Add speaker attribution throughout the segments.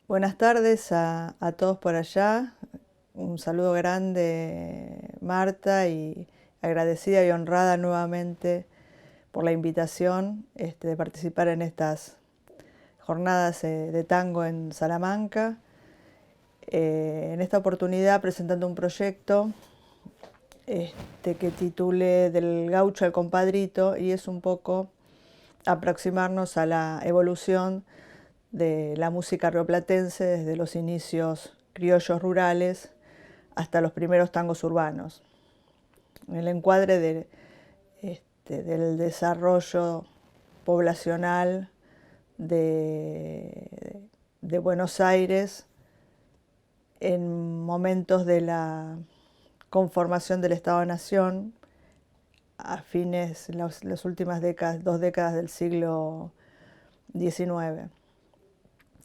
Speaker 1: Buenas tardes a todos por allá. Un saludo grande, Marta, y agradecida y honrada nuevamente por la invitación de participar en estas jornadas de tango en Salamanca. En esta oportunidad presentando un proyecto que titulé Del gaucho al compadrito, y es un poco aproximarnos a la evolución de la música rioplatense desde los inicios criollos rurales hasta los primeros tangos urbanos. En el encuadre del desarrollo poblacional de Buenos Aires en momentos de la conformación del Estado-Nación a fines, las últimas décadas, 2 décadas del siglo XIX.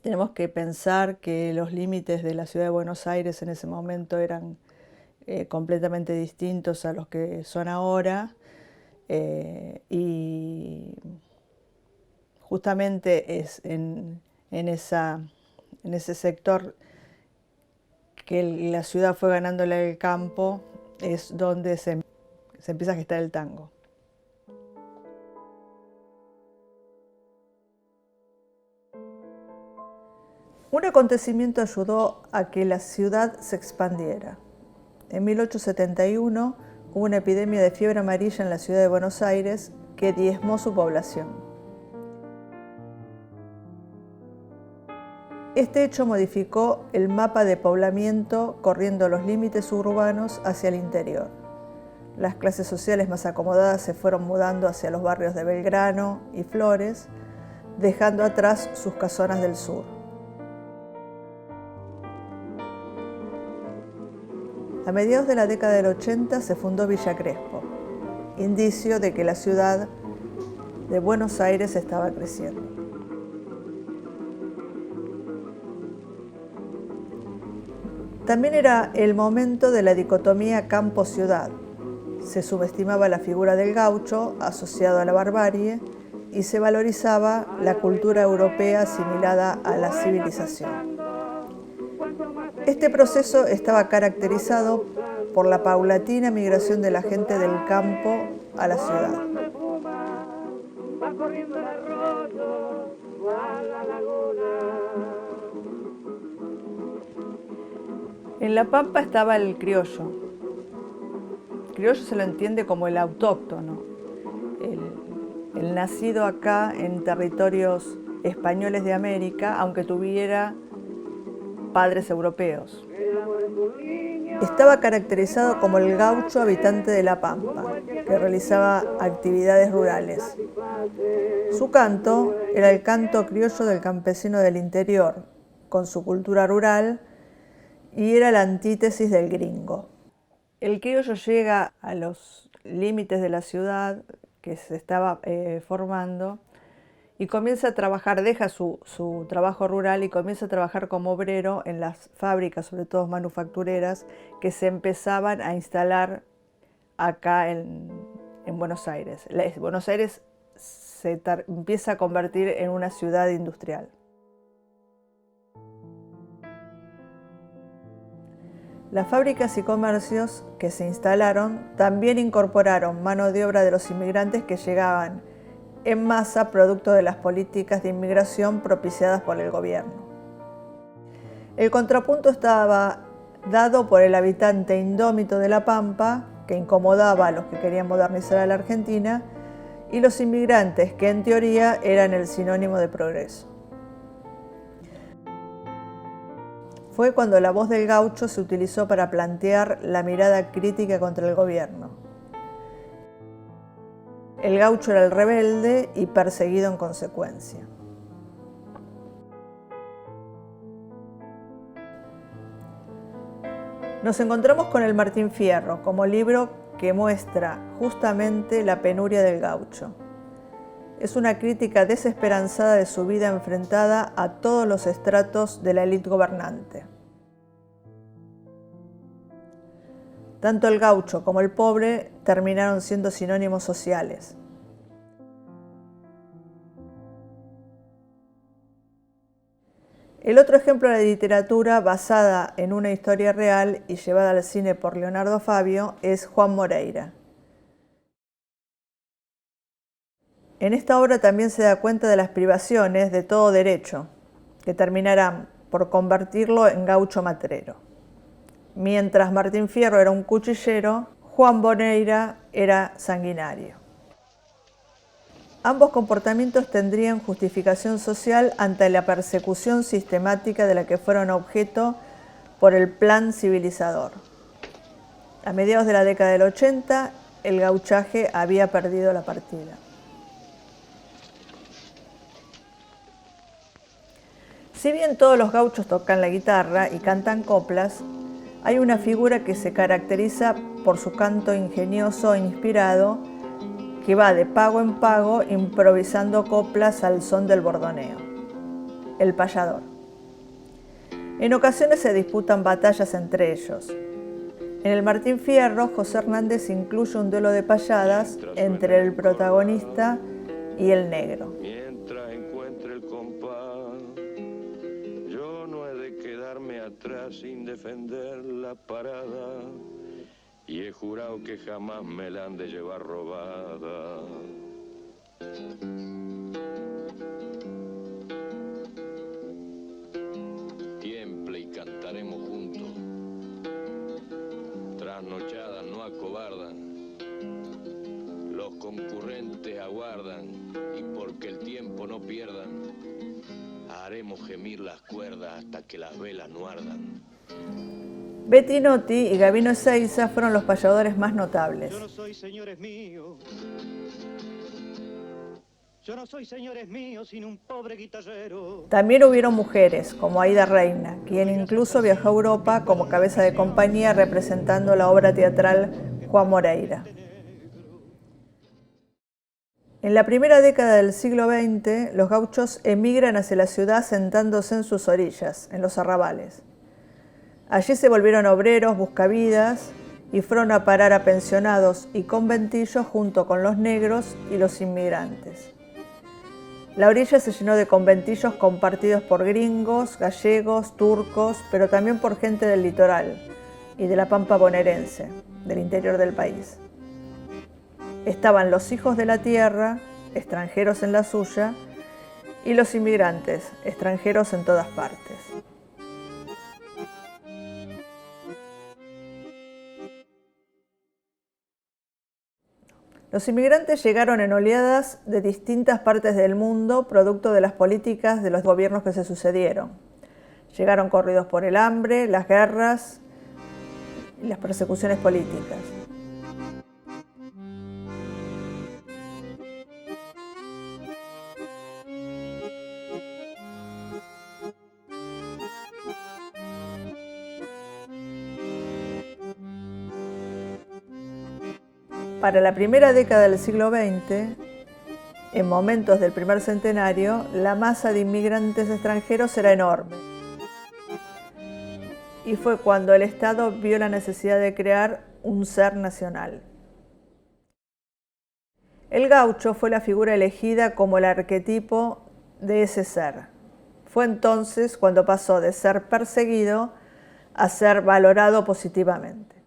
Speaker 1: Tenemos que pensar que los límites de la ciudad de Buenos Aires en ese momento eran completamente distintos a los que son ahora, y justamente es en ese sector que la ciudad fue ganándole el campo, es donde se empieza a gestar el tango. Un acontecimiento ayudó a que la ciudad se expandiera. En 1871 hubo una epidemia de fiebre amarilla en la ciudad de Buenos Aires que diezmó su población. Este hecho modificó el mapa de poblamiento, corriendo los límites urbanos hacia el interior. Las clases sociales más acomodadas se fueron mudando hacia los barrios de Belgrano y Flores, dejando atrás sus casonas del sur. A mediados de la década del 80 se fundó Villa Crespo, indicio de que la ciudad de Buenos Aires estaba creciendo. También era el momento de la dicotomía campo-ciudad. Se subestimaba la figura del gaucho asociado a la barbarie y se valorizaba la cultura europea asimilada a la civilización. Este proceso estaba caracterizado por la paulatina migración de la gente del campo a la ciudad. En La Pampa estaba el criollo. El criollo se lo entiende como el autóctono, el nacido acá en territorios españoles de América, aunque tuviera padres europeos. Estaba caracterizado como el gaucho habitante de La Pampa, que realizaba actividades rurales. Su canto era el canto criollo del campesino del interior, con su cultura rural, y era la antítesis del gringo. El criollo llega a los límites de la ciudad que se estaba formando y comienza a trabajar, deja su trabajo rural y comienza a trabajar como obrero en las fábricas, sobre todo manufactureras, que se empezaban a instalar acá en Buenos Aires. Buenos Aires se empieza a convertir en una ciudad industrial. Las fábricas y comercios que se instalaron también incorporaron mano de obra de los inmigrantes que llegaban en masa producto de las políticas de inmigración propiciadas por el gobierno. El contrapunto estaba dado por el habitante indómito de La Pampa, que incomodaba a los que querían modernizar a la Argentina, y los inmigrantes, que en teoría eran el sinónimo de progreso. Fue cuando la voz del gaucho se utilizó para plantear la mirada crítica contra el gobierno. El gaucho era el rebelde y perseguido en consecuencia. Nos encontramos con el Martín Fierro como libro que muestra justamente la penuria del gaucho. Es una crítica desesperanzada de su vida enfrentada a todos los estratos de la élite gobernante. Tanto el gaucho como el pobre terminaron siendo sinónimos sociales. El otro ejemplo de literatura basada en una historia real y llevada al cine por Leonardo Fabio es Juan Moreira. En esta obra también se da cuenta de las privaciones de todo derecho, que terminarán por convertirlo en gaucho matrero. Mientras Martín Fierro era un cuchillero, Juan Moreira era sanguinario. Ambos comportamientos tendrían justificación social ante la persecución sistemática de la que fueron objeto por el plan civilizador. A mediados de la década del 80, el gauchaje había perdido la partida. Si bien todos los gauchos tocan la guitarra y cantan coplas, hay una figura que se caracteriza por su canto ingenioso e inspirado, que va de pago en pago improvisando coplas al son del bordoneo, el payador. En ocasiones se disputan batallas entre ellos. En el Martín Fierro, José Hernández incluye un duelo de payadas entre el protagonista y el negro.
Speaker 2: Mientras encuentre el compás, yo no he de quedarme atrás sin defender la parada. Y he jurado que jamás me la han de llevar robada. Tiemble y cantaremos juntos. Trasnochadas no acobardan. Los concurrentes aguardan. Y porque el tiempo no pierdan, haremos gemir las cuerdas hasta que las velas no ardan.
Speaker 1: Bettinotti y Gabino Ezeiza fueron los payadores más notables.
Speaker 3: Yo no soy, señores míos. Yo no soy, señores míos, sin un pobre guitarrero.
Speaker 1: También hubieron mujeres, como Aída Reina, quien incluso viajó a Europa como cabeza de compañía representando la obra teatral Juan Moreira. En la primera década del siglo XX, los gauchos emigran hacia la ciudad sentándose en sus orillas, en los arrabales. Allí se volvieron obreros, buscavidas y fueron a parar a pensionados y conventillos junto con los negros y los inmigrantes. La orilla se llenó de conventillos compartidos por gringos, gallegos, turcos, pero también por gente del litoral y de la pampa bonaerense, del interior del país. Estaban los hijos de la tierra, extranjeros en la suya, y los inmigrantes, extranjeros en todas partes. Los inmigrantes llegaron en oleadas de distintas partes del mundo, producto de las políticas de los gobiernos que se sucedieron. Llegaron corridos por el hambre, las guerras y las persecuciones políticas. Para la primera década del siglo XX, en momentos del primer centenario, la masa de inmigrantes extranjeros era enorme. Y fue cuando el Estado vio la necesidad de crear un ser nacional. El gaucho fue la figura elegida como el arquetipo de ese ser. Fue entonces cuando pasó de ser perseguido a ser valorado positivamente.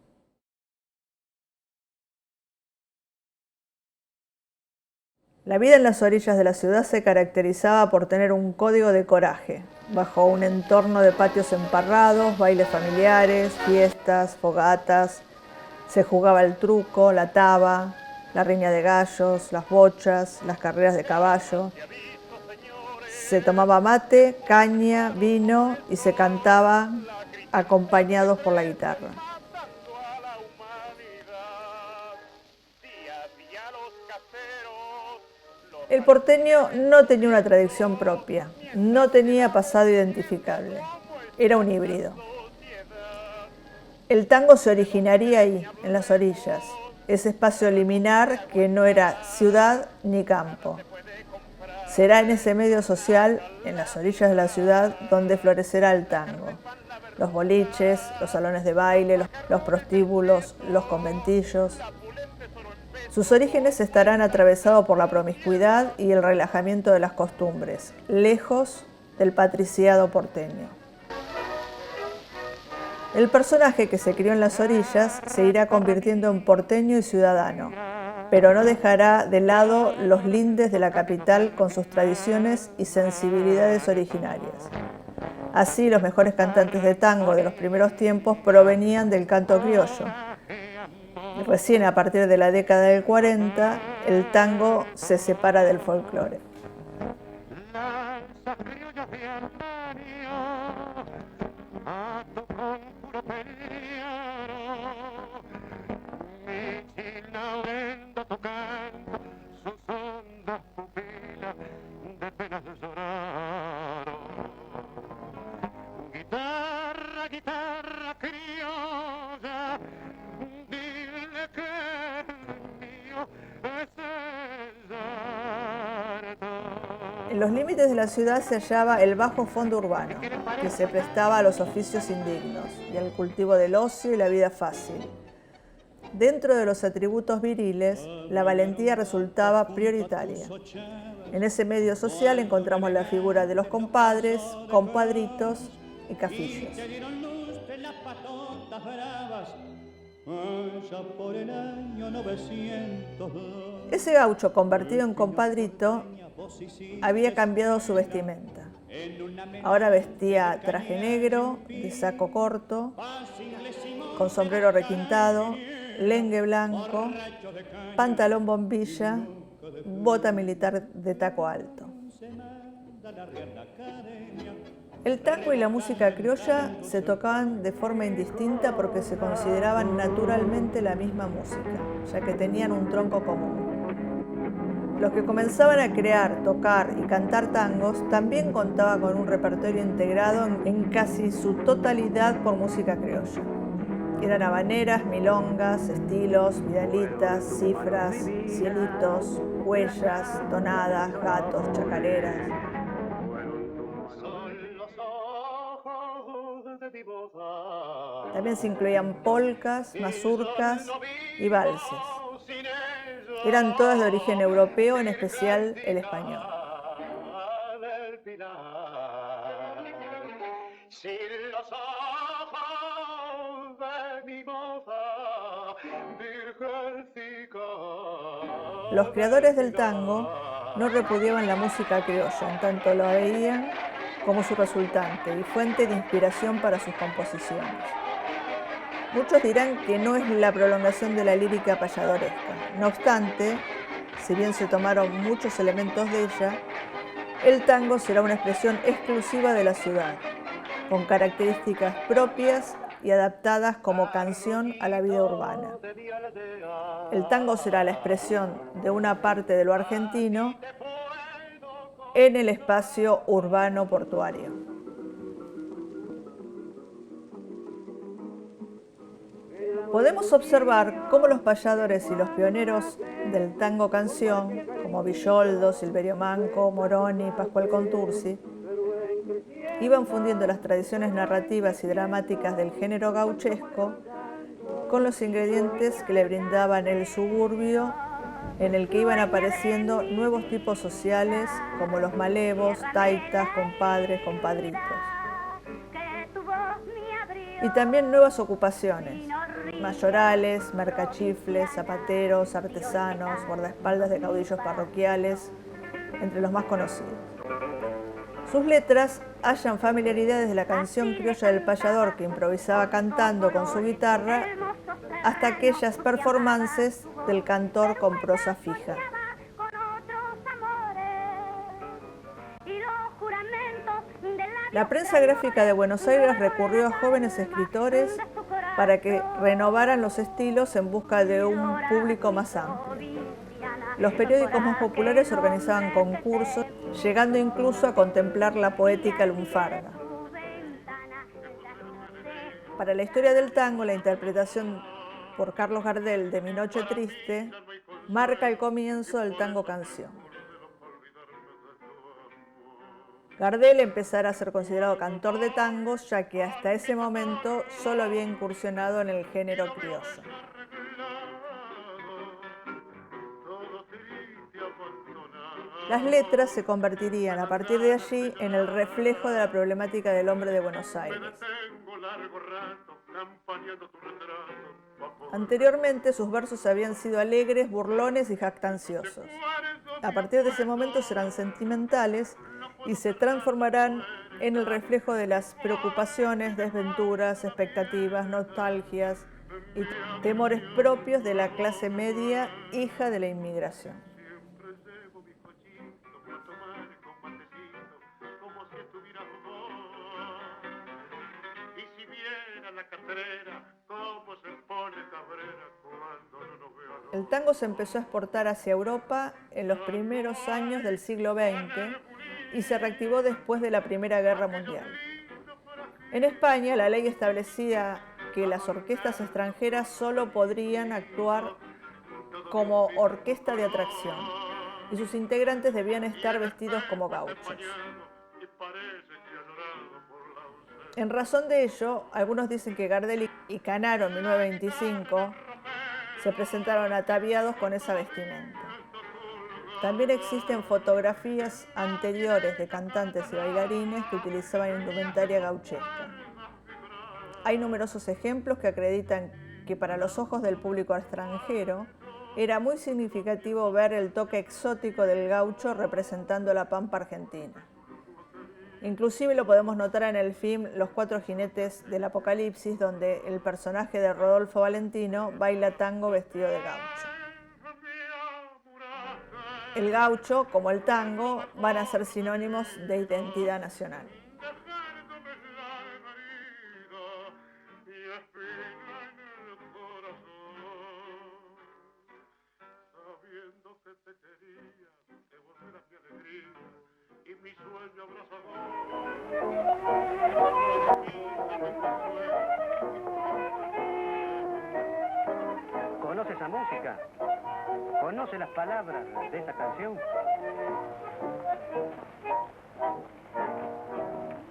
Speaker 1: La vida en las orillas de la ciudad se caracterizaba por tener un código de coraje, bajo un entorno de patios emparrados, bailes familiares, fiestas, fogatas. Se jugaba el truco, la taba, la riña de gallos, las bochas, las carreras de caballo. Se tomaba mate, caña, vino y se cantaba acompañados por la guitarra. El porteño no tenía una tradición propia, no tenía pasado identificable, era un híbrido. El tango se originaría ahí, en las orillas, ese espacio liminar que no era ciudad ni campo. Será en ese medio social, en las orillas de la ciudad, donde florecerá el tango. Los boliches, los salones de baile, los prostíbulos, los conventillos. Sus orígenes estarán atravesados por la promiscuidad y el relajamiento de las costumbres, lejos del patriciado porteño. El personaje que se crió en las orillas se irá convirtiendo en porteño y ciudadano, pero no dejará de lado los lindes de la capital con sus tradiciones y sensibilidades originarias. Así, los mejores cantantes de tango de los primeros tiempos provenían del canto criollo. Y recién a partir de la década del 40, el tango se separa del folclore.
Speaker 4: Guitarra, guitarra criolla, dile que mío es el
Speaker 1: En los límites de la ciudad se hallaba el bajo fondo urbano, que se prestaba a los oficios indignos y al cultivo del ocio y la vida fácil. Dentro de los atributos viriles, la valentía resultaba prioritaria. En ese medio social encontramos la figura de los compadres, compadritos y cafillos. Ese gaucho convertido en compadrito había cambiado su vestimenta. Ahora vestía traje negro, de saco corto, con sombrero requintado, lengue blanco, pantalón bombilla, bota militar de taco alto. El tango y la música criolla se tocaban de forma indistinta porque se consideraban naturalmente la misma música, ya que tenían un tronco común. Los que comenzaban a crear, tocar y cantar tangos también contaban con un repertorio integrado en casi su totalidad por música criolla. Eran habaneras, milongas, estilos, vidalitas, cifras, cielitos, huellas, tonadas, gatos, chacareras. También se incluían polcas, mazurcas y valses. Eran todas de origen europeo, en especial el español. Los creadores del tango no repudiaban la música criolla, en tanto lo veían como su resultante y fuente de inspiración para sus composiciones. Muchos dirán que no es la prolongación de la lírica payadoresca. No obstante, si bien se tomaron muchos elementos de ella, el tango será una expresión exclusiva de la ciudad, con características propias y adaptadas como canción a la vida urbana. El tango será la expresión de una parte de lo argentino en el espacio urbano portuario. Podemos observar cómo los payadores y los pioneros del tango canción, como Villoldo, Silverio Manco, Moroni, Pascual Contursi, iban fundiendo las tradiciones narrativas y dramáticas del género gauchesco con los ingredientes que le brindaban el suburbio, en el que iban apareciendo nuevos tipos sociales como los malevos, taitas, compadres, compadritos. Y también nuevas ocupaciones, mayorales, mercachifles, zapateros, artesanos, guardaespaldas de caudillos parroquiales, entre los más conocidos. Sus letras hallan familiaridades de la canción criolla del payador que improvisaba cantando con su guitarra hasta aquellas performances del cantor con prosa fija. La prensa gráfica de Buenos Aires recurrió a jóvenes escritores para que renovaran los estilos en busca de un público más amplio. Los periódicos más populares organizaban concursos, llegando incluso a contemplar la poética lunfarda. Para la historia del tango, la interpretación por Carlos Gardel de Mi Noche Triste marca el comienzo del tango canción. Gardel empezará a ser considerado cantor de tangos, ya que hasta ese momento solo había incursionado en el género criollo. Las letras se convertirían a partir de allí en el reflejo de la problemática del hombre de Buenos Aires. Anteriormente sus versos habían sido alegres, burlones y jactanciosos. A partir de ese momento serán sentimentales y se transformarán en el reflejo de las preocupaciones, desventuras, expectativas, nostalgias y temores propios de la clase media, hija de la inmigración. El tango se empezó a exportar hacia Europa en los primeros años del siglo XX y se reactivó después de la Primera Guerra Mundial. En España, la ley establecía que las orquestas extranjeras solo podrían actuar como orquesta de atracción y sus integrantes debían estar vestidos como gauchos. En razón de ello, algunos dicen que Gardel y Canaro en 1925 se presentaron ataviados con esa vestimenta. También existen fotografías anteriores de cantantes y bailarines que utilizaban indumentaria gauchesca. Hay numerosos ejemplos que acreditan que para los ojos del público extranjero era muy significativo ver el toque exótico del gaucho representando la pampa argentina. Inclusive lo podemos notar en el film Los Cuatro Jinetes del Apocalipsis, donde el personaje de Rodolfo Valentino baila tango vestido de gaucho. El gaucho, como el tango, van a ser sinónimos de identidad nacional.
Speaker 3: ¿Conoce esa música? ¿Conoce las palabras de esa canción?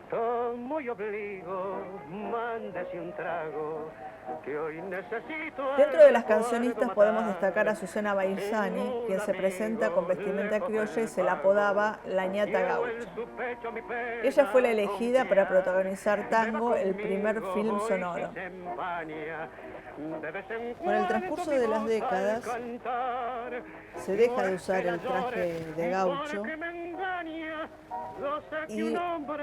Speaker 3: Tomo y obligo, mándese un trago, que hoy necesito...
Speaker 1: Dentro de las cancionistas podemos destacar a Susana Baizani, quien se presenta con vestimenta criolla y se la apodaba la ñata gaucha. Ella fue la elegida para protagonizar Tango, el primer film sonoro. Con el transcurso de las décadas, se deja de usar el traje de gaucho y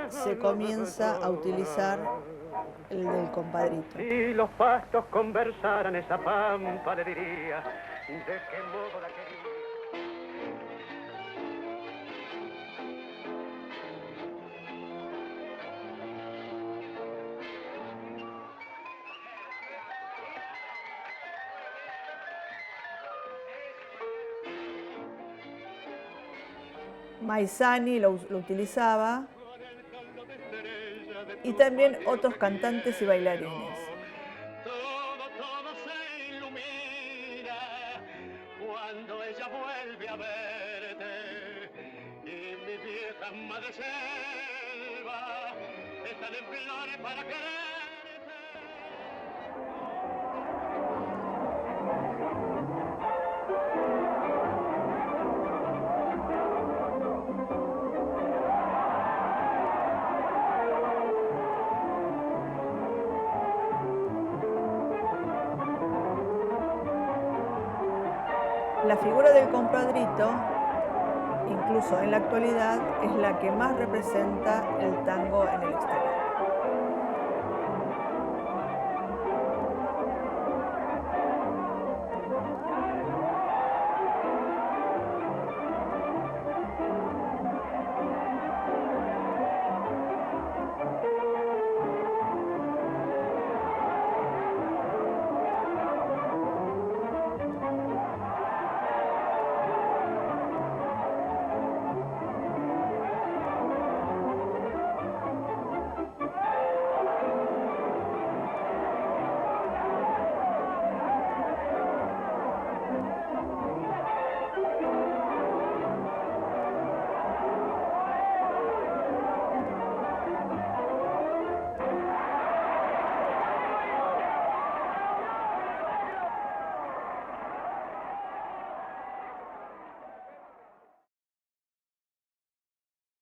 Speaker 1: se comienza a utilizar el del compadrito.
Speaker 3: Si los pastos conversaran, esa pampa le diría de qué modo la quería.
Speaker 1: Baizani lo utilizaba y también otros cantantes y bailarines.
Speaker 4: Todo se ilumina cuando ella vuelve a verte y mi vieja madre selva están en flores para quererte.
Speaker 1: La figura del compadrito, incluso en la actualidad, es la que más representa el tango en el exterior.